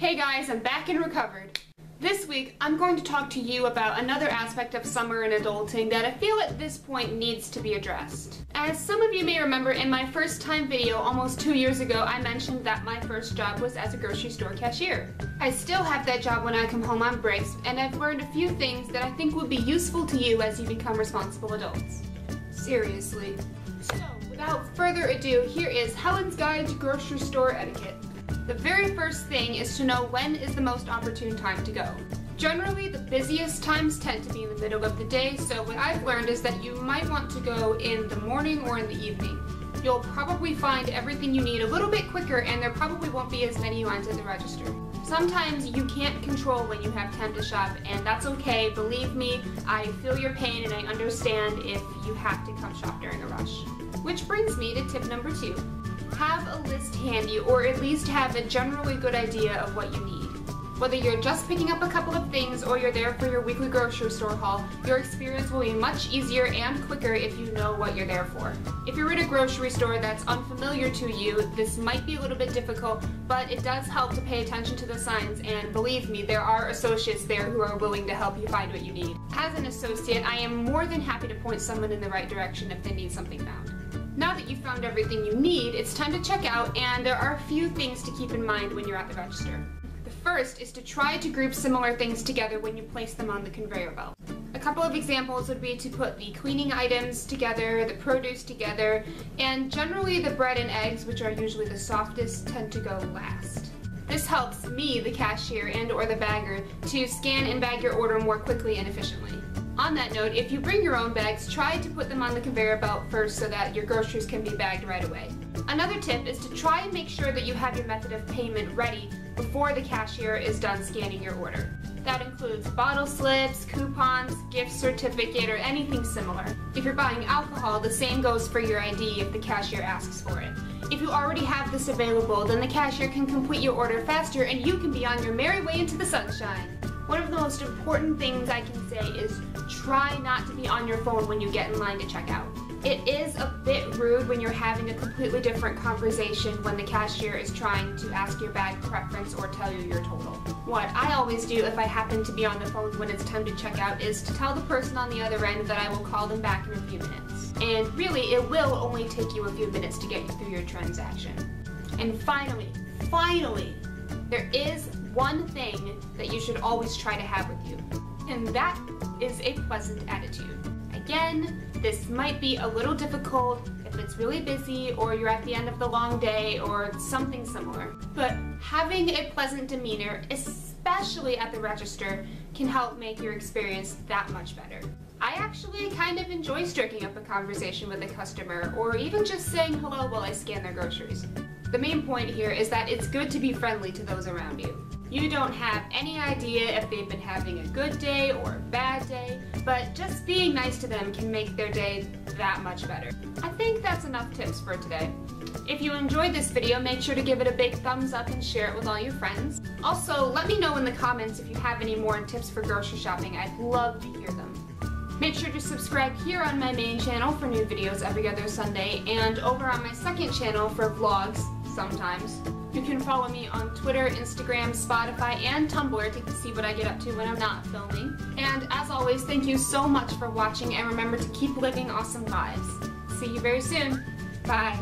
Hey guys, I'm back and recovered. This week, I'm going to talk to you about another aspect of summer and adulting that I feel at this point needs to be addressed. As some of you may remember, in my first time video almost 2 years ago, I mentioned that my first job was as a grocery store cashier. I still have that job when I come home on breaks, and I've learned a few things that I think will be useful to you as you become responsible adults. Seriously. So, without further ado, here is Helen's Guide to Grocery Store Etiquette. The very first thing is to know when is the most opportune time to go. Generally, the busiest times tend to be in the middle of the day, so what I've learned is that you might want to go in the morning or in the evening. You'll probably find everything you need a little bit quicker, and there probably won't be as many lines at the register. Sometimes you can't control when you have time to shop, and that's okay. Believe me, I feel your pain and I understand if you have to come shop during a rush. Which brings me to tip number 2. Have a list handy, or at least have a generally good idea of what you need. Whether you're just picking up a couple of things or you're there for your weekly grocery store haul, your experience will be much easier and quicker if you know what you're there for. If you're in a grocery store that's unfamiliar to you, this might be a little bit difficult, but it does help to pay attention to the signs, and believe me, there are associates there who are willing to help you find what you need. As an associate, I am more than happy to point someone in the right direction if they need something found. Now that you've found everything you need, it's time to check out, and there are a few things to keep in mind when you're at the register. The first is to try to group similar things together when you place them on the conveyor belt. A couple of examples would be to put the cleaning items together, the produce together, and generally the bread and eggs, which are usually the softest, tend to go last. This helps me, the cashier and/or the bagger, to scan and bag your order more quickly and efficiently. On that note, if you bring your own bags, try to put them on the conveyor belt first so that your groceries can be bagged right away. Another tip is to try and make sure that you have your method of payment ready before the cashier is done scanning your order. That includes bottle slips, coupons, gift certificate, or anything similar. If you're buying alcohol, the same goes for your ID if the cashier asks for it. If you already have this available, then the cashier can complete your order faster and you can be on your merry way into the sunshine. One of the most important things I can say is try not to be on your phone when you get in line to check out. It is a bit rude when you're having a completely different conversation when the cashier is trying to ask your bag preference or tell you your total. What I always do if I happen to be on the phone when it's time to check out is to tell the person on the other end that I will call them back in a few minutes. And really, it will only take you a few minutes to get you through your transaction. And finally, there is one thing that you should always try to have with you, and that is a pleasant attitude. Again, this might be a little difficult if it's really busy or you're at the end of the long day or something similar, but having a pleasant demeanor, especially at the register, can help make your experience that much better. I actually kind of enjoy striking up a conversation with a customer, or even just saying hello while I scan their groceries. The main point here is that it's good to be friendly to those around you. You don't have any idea if they've been having a good day or a bad day, but just being nice to them can make their day that much better. I think that's enough tips for today. If you enjoyed this video, make sure to give it a big thumbs up and share it with all your friends. Also, let me know in the comments if you have any more tips for grocery shopping. I'd love to hear them. Make sure to subscribe here on my main channel for new videos every other Sunday, and over on my second channel for vlogs sometimes. You can follow me on Twitter, Instagram, Spotify, and Tumblr to see what I get up to when I'm not filming. And as always, thank you so much for watching, and remember to keep living awesome lives. See you very soon. Bye.